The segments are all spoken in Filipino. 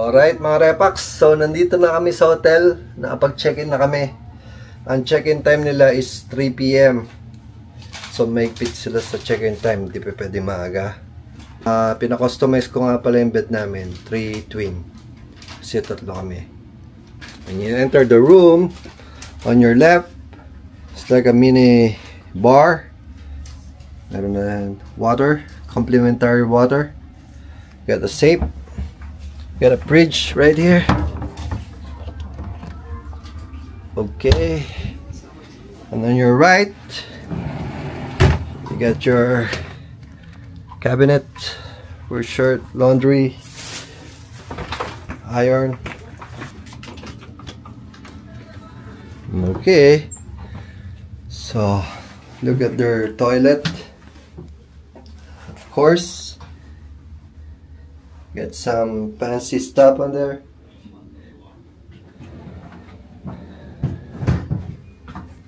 Alright mga Repax, so nandito na kami sa hotel. Nakapag-check-in na kami. Ang check-in time nila is 3 PM. So may fit sila sa check-in time, hindi pa pwede maaga. Pina-customize ko nga pala yung bed namin, 3 twin. Kasi tatlo kami. When you enter the room, on your left, it's like a mini bar. Meron na water, complimentary water. Got a safe. Got a fridge right here. Okay. And on your right, you got your cabinet for shirt, laundry, iron. Okay. So, look at their toilet. Of course. Got some fancy stuff on there.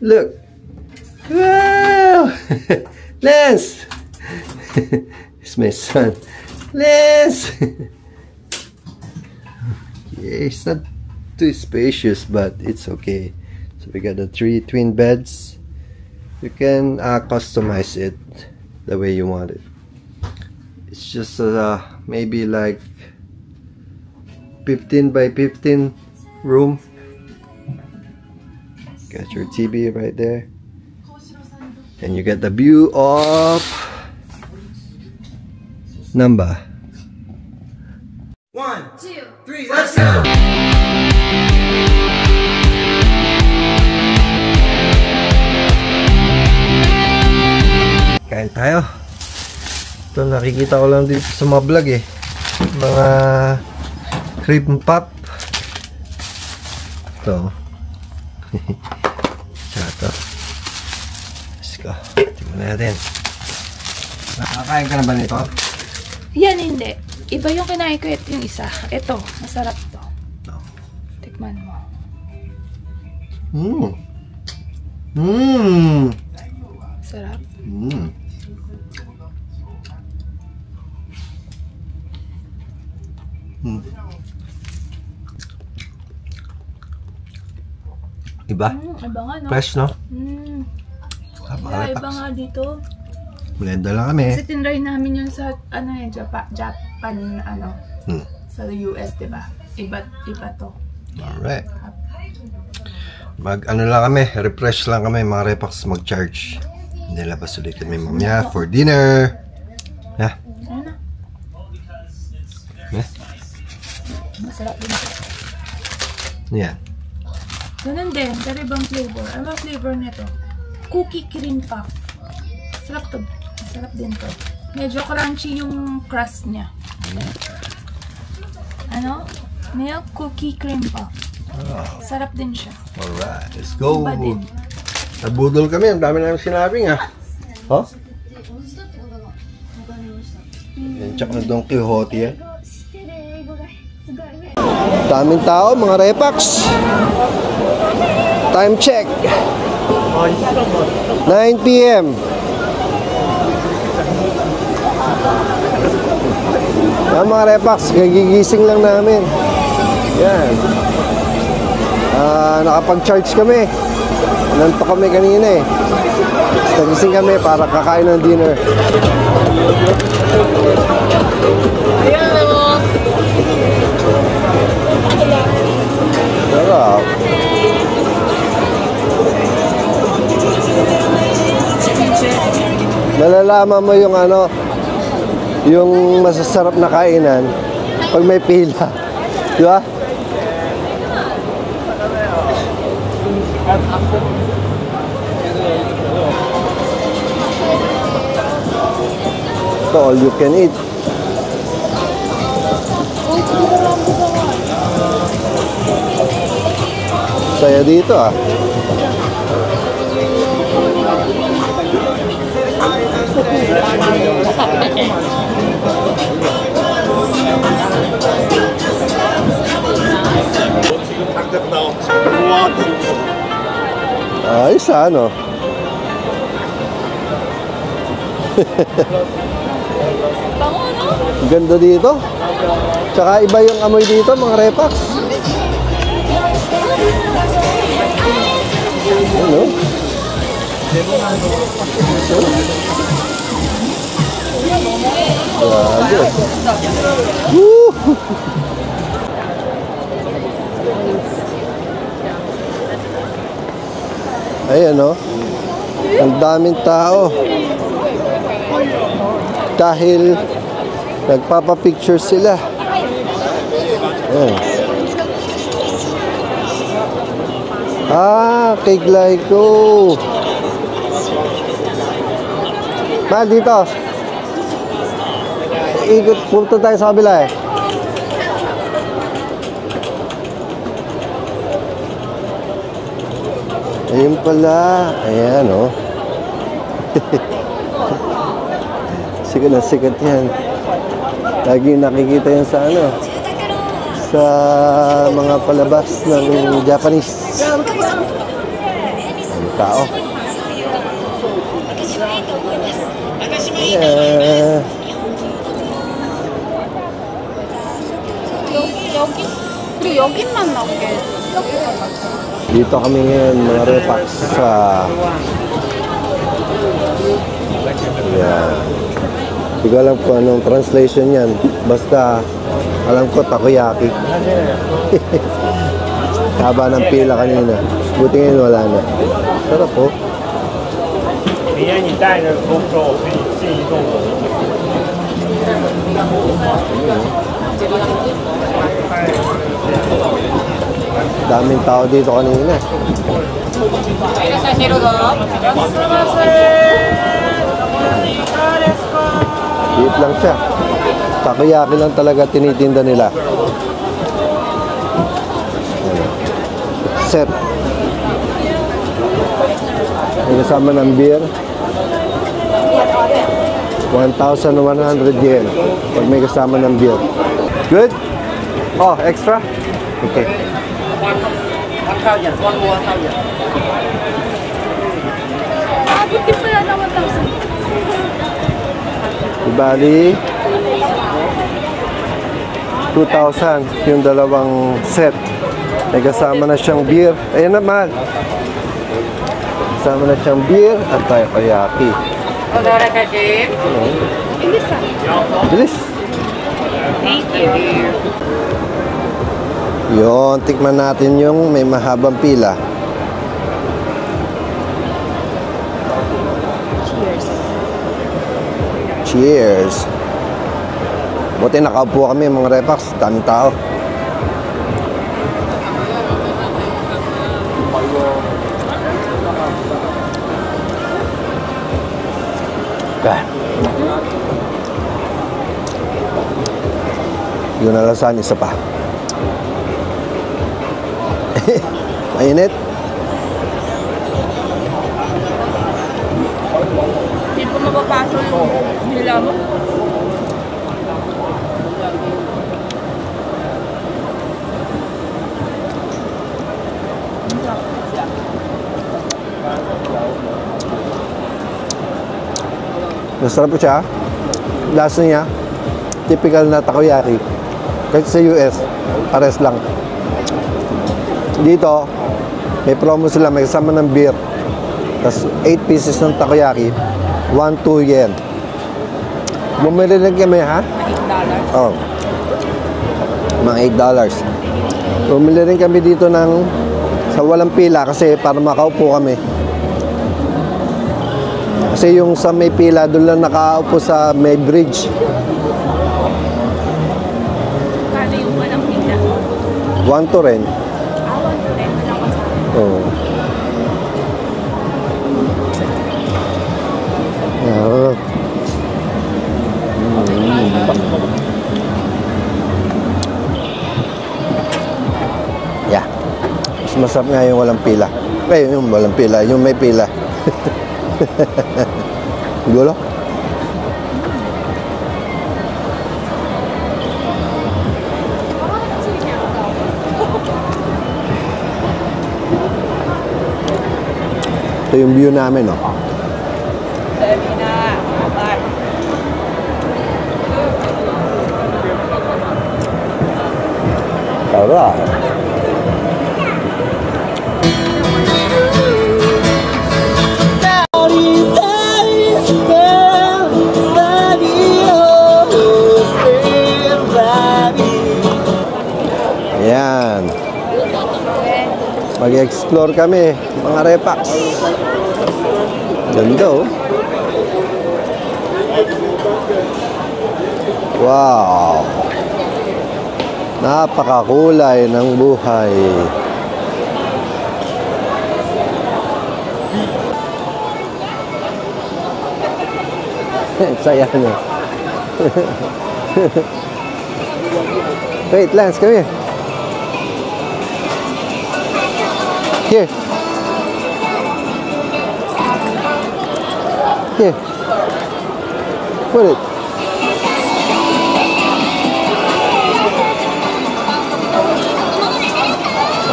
Look. Wow! Lance! It's my son. Lance! Yeah, it's not too spacious, but it's okay. So we got the 3 twin beds. You can customize it the way you want it. It's just maybe like 15 by 15 room. Got your TV right there. And you get the view of Namba. 1, 2, 3, let's go! Kain tayo. Ito nakikita ko lang dito sa mga vlog eh. Mga cream pop. Ito. Ito. Let's go. Tingnan natin. Nakakain ka na ba nito? Yan hindi. Iba yung kinain ko, yung isa. Ito, masarap to. Tikman mo. Sarap. Iba? Iba nga, no? Fresh, no? Yeah, iba nga dito. Blenda lang kami. Kasi tinry namin yun sa, Japan, sa US, diba? Iba to. Alright. Lang kami, refresh lang kami, mga Repax mag-charge. Hindi labas ulit kami mamaya for dinner. Yeah. Ano na? Yeah. Masarap din ito. Yan. Ganun din, pero ibang flavor. Ano ang flavor nito? Cookie cream puff. Sarap to. Masarap din to. Medyo crunchy yung crust niya. Ano? Milk cookie cream puff. Sarap din siya. Alright, let's go. Iba din. Nabudol kami, ang dami namin sinabi nga. Huh? Yan, tsak na Don Quixote yan. Daming tao, mga Repax. Time check. 9 PM. Yan, mga Repax, kagigising lang namin. Yan. Nakapag-charge kami. Nanto kami kanina eh. Nagising kami para kakain ng dinner. Sarap. Nalalaman mo yung yung masasarap na kainan pag may pila. Di ba? Ito, all you can eat. Saya dito Ayos ano? Bango na! Ganda dito. Tsaka iba yung amoy dito, mga Repax. Ano? Grabe. Woo! Ayan, no? Ang daming tao. Dahil nagpapapicture sila. Ayan. Ah, kay Glyco. Mahal dito. Ikot, punta tayo sa kabila eh. Ayun pala. Ayan, oh. Sikat na sikat yan. Lagi nakikita yan sa ano, sa mga palabas ng Japanese. Ang tao. Yeah. Dito kami ngayon, mga Repax, sa hindi ko alam kung anong translation yan. Basta alam ko takoyaki. Haba ng pila kanina. Buti ngayon wala na. Sarap po. Daming tao dito kanina. Liit lang siya. Takoyaki lang talaga tinitinda nila. Set. May kasama ng beer. 1,100 yen. Pag may kasama ng beer. Good? Oh, extra? Okay. 1,000, one more 1,000. Abot din pala na 1,000. Ibali 2,000 yung dalawang set. May kasama na siyang beer. Ayan na, mahal. Kasama na siyang beer at takoyaki. Odora kasi. Bilis ah. Bilis. Thank you. Yun, tikman natin yung may mahabang pila. Cheers. Cheers. Buti nakaupo kami mga Repax. Daming tao. Yung nalasan, isa pa. Mainit. Hindi po mapapasok yung nila mo. Masarap po siya. Lasa niya, typical na takoyaki. Kahit sa US, pares lang. Dito, may promo sila, may kasama ng beer. Tapos 8 pieces ng takoyaki, 1-2 yen. Bumili rin kami, ha? $8? Oo. Mga $8. Bumili rin kami dito ng sa walang pila kasi para makaupo kami. Kasi yung sa may pila, doon lang nakaupo sa may bridge. Kano yung walang pila? 1-2 rin. 1 to 10 na lang kasama. Oo. Yeah. Mas masarap nga yung walang pila. Yung walang pila, yung may pila. Gulo? Ito yung view namin, no? Alright. Ayan. Mag-explore kami, mga repax. Ganda oh. Wow. Napakakulay ng buhay. Saya niya. Wait, Lance, come here. Here. Here. Put it.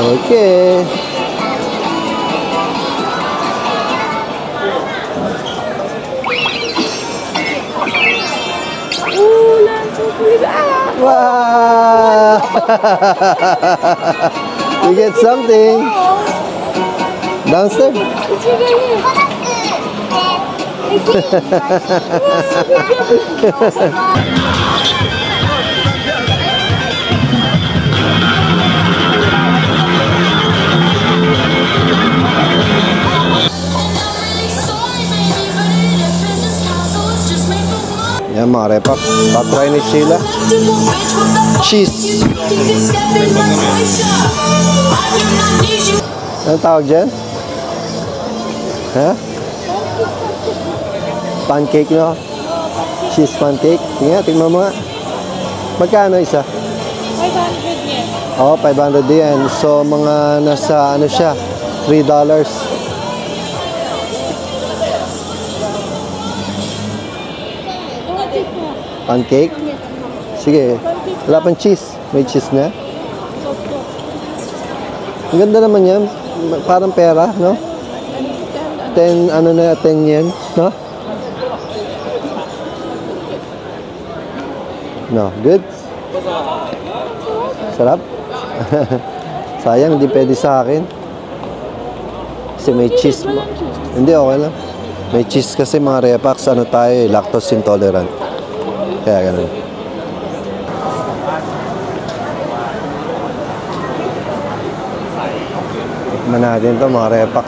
Okay. Wow! You get something downstairs. Yan mga repak, patry ni Sheila. Cheese. Anong tawag dyan? Ha? Pancake no? Cheese pancake. Tingnan mo nga. Magkano isa? 500 yen. Oo, 500 yen. So, mga nasa ano siya, $3. Pancake? Sige. Wala pang cheese. May cheese na. Ang ganda naman yan. Parang pera, no? 10, ano na, 10 yen, no? No, good? Sarap? Sayang, hindi pwede sa akin. Kasi may cheese. Hindi, okay lang. May cheese kasi mga repax, ano tayo, lactose intolerant. Kaya ganun. Tikman natin ito mga repax.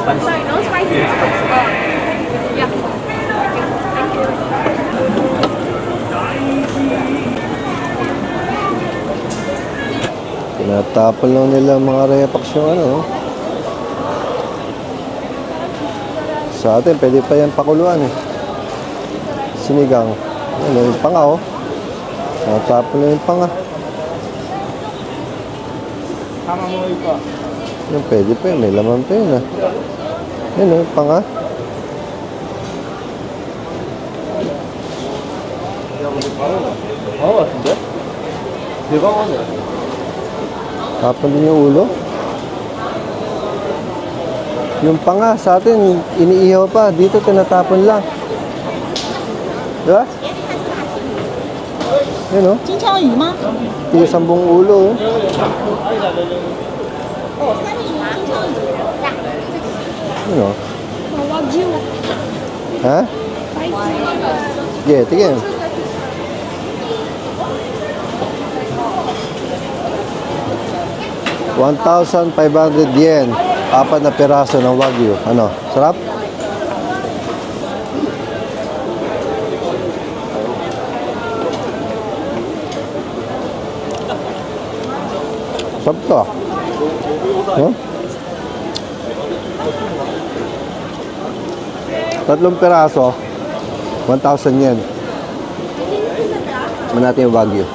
Sorry, no spicy. Yeah. Tinatapon lang nila mga repax yung ano. Sa atin, pwede pa yan pakuluan eh. Sinigang. Ano, yung panga oh. Tinatapon lang yung panga. Yung pwede pa yun, may laman pa yun ah. Yan oh, yung panga. Tapon din yung ulo. Yung panga sa atin, iniihaw pa. Dito tinatapon lang. Diba? Yan o. Tigas ang buong ulo. Yan o. Ha? Sige, tigyan. ₱1,500 yen. 4 na piraso ng Wagyu. Ano? Sarap? Sarap to. Huh? 3 piraso. 1,000 yen. Ano natin yung Wagyu?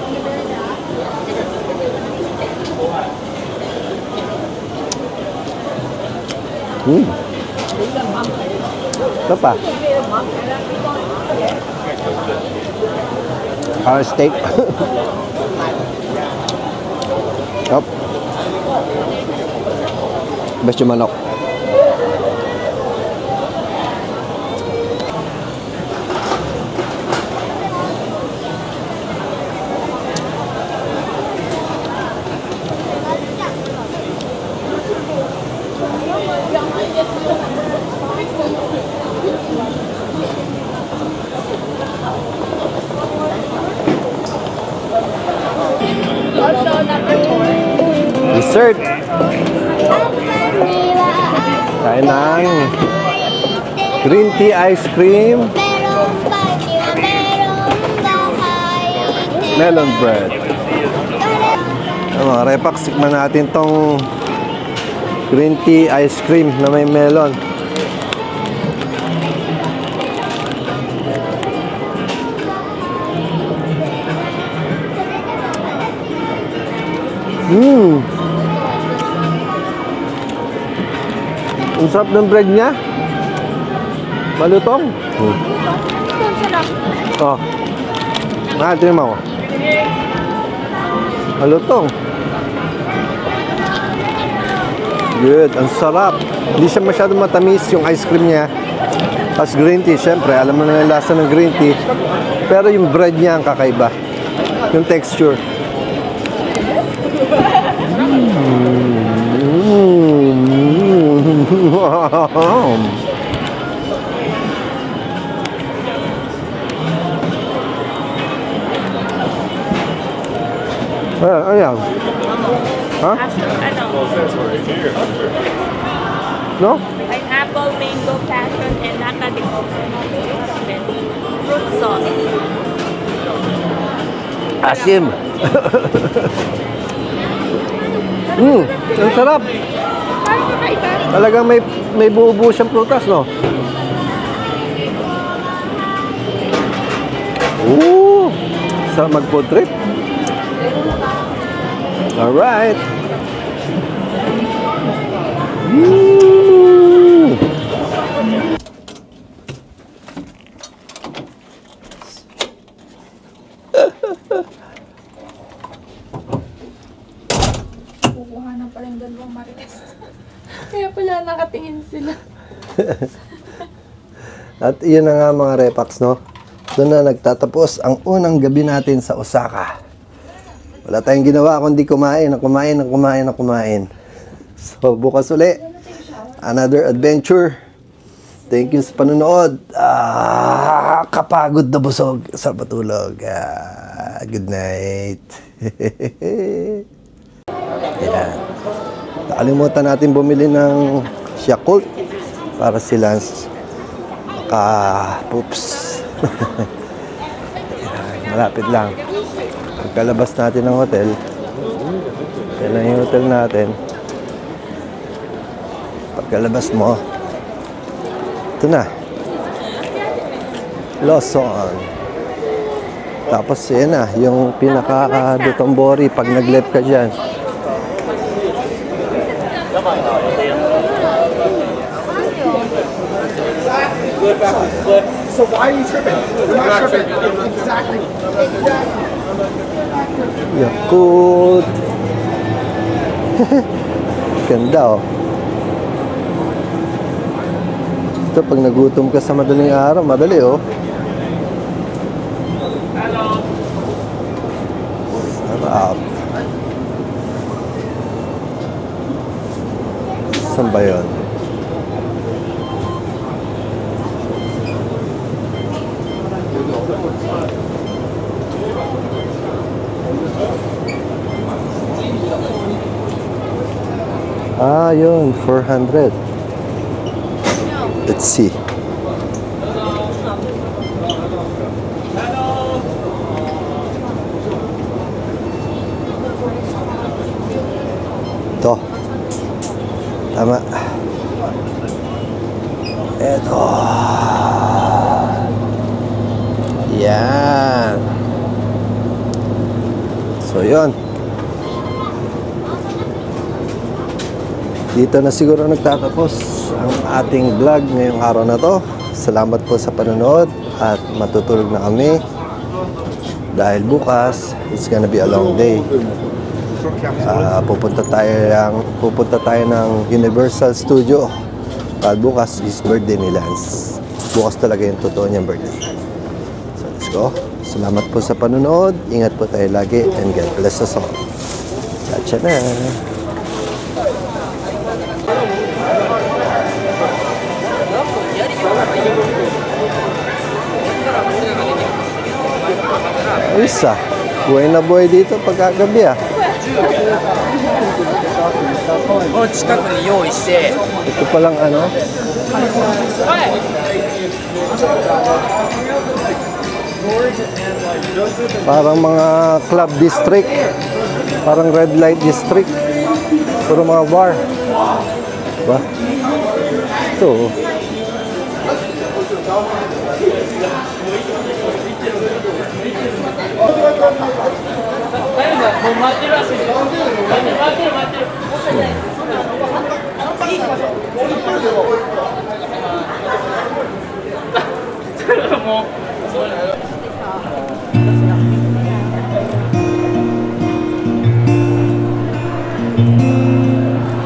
Ito pa. Steak. Yup. Best yung manok. dessert. Kain ng green tea ice cream. Melon bread. Mga repax, tikman natin tong green tea ice cream na may melon. Ang sarap ng bread niya. Malutong. Ang sarap. Oh. Tingnan mo. Malutong. Good. Ang sarap. Hindi siya masyadong matamis yung ice cream niya. Tapos green tea, syempre. Alam mo na yung lasa ng green tea. Pero yung bread niya ang kakaiba. Yung texture. Ayan. Ha? No? Pineapple, mango, passion, and nata de coco. Fruit sauce. Asim. Ang sarap. Talagang may buo-buo siyang prutas, no? Sarap mag-food trip. Alright. Kukuha na pala yung dalawang marites. Kaya pala nakatingin sila. At iyon na nga mga repax, no? Doon na nagtatapos ang unang gabi natin sa Osaka. Wala tayong ginawa kundi kumain. So, bukas uli. Another adventure. Thank you sa panonood. Kapagod na busog sa patulog. Good night. Ayan. Nakalimutan natin bumili ng Yakult para sila maka-poops. Malapit lang. Pagkalabas natin ng hotel, yan lang yung hotel natin. Pagkalabas mo, ito na, Lawson. Tapos yan na, yung pinaka-Dotonbori pag nag-left ka dyan. So why are you tripping? You're not tripping. Exactly. Yakult. Ganda, oh. Ito, pag nagutom ka sa madaling araw, madali, oh. Sarap. Saan ba yun? Yun, 400. Let's see. Ito. Tama. Ito. Yan. So, yun. Dito na siguro nagtatapos ang ating vlog ngayong araw na to. Salamat po sa panonood at matutulog na kami dahil bukas it's gonna be a long day. Pupunta tayo ng Universal Studio dahil bukas is birthday ni Lance. Bukas talaga yung totoo niyang birthday. So let's go. Salamat po sa panonood. Ingat po tayo lagi and God bless us all. Chacha na. Isa, buhay na buhay dito pagkagabi, ah. この近くに用意して Ito palang ano? Parang mga club district. Parang red light district. Puro mga bar. Diba? Ito.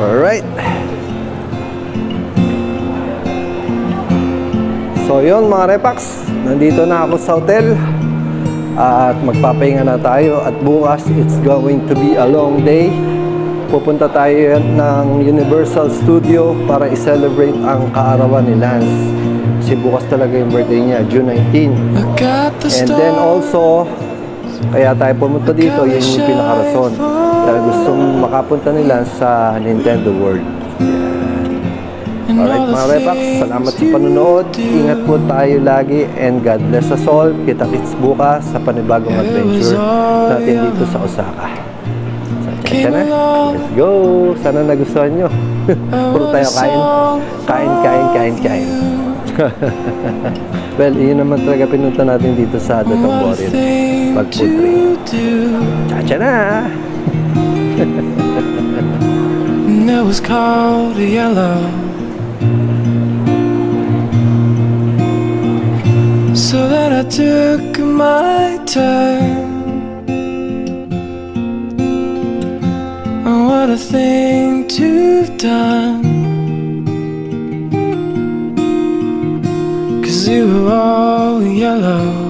Alright. So yun mga Repax, nandito na ako sa hotel at magpapahinga na tayo at bukas it's going to be a long day. Pupunta tayo ng Universal Studio para i-celebrate ang kaarawan ni Lance. Kasi bukas talaga yung birthday niya, June 19. And then also, kaya tayo pumunta dito, yun yung pinakarason. Dahil gustong makapunta ni Lance sa Nintendo World. Alright mga Repax, salamat sa panonood. Ingat po tayo lagi and God bless us all. Kita-kits bukas sa panibagong adventure natin dito sa Osaka. So, na. Let's go! Sana nagustuhan nyo. Puro tayo kain. Well, yun naman talaga pinunta natin dito sa Dotonbori. Mag-food trip. Chacha na! And it was called yellow. So that I took my time. Oh, what a thing to have done. 'Cause you were all yellow.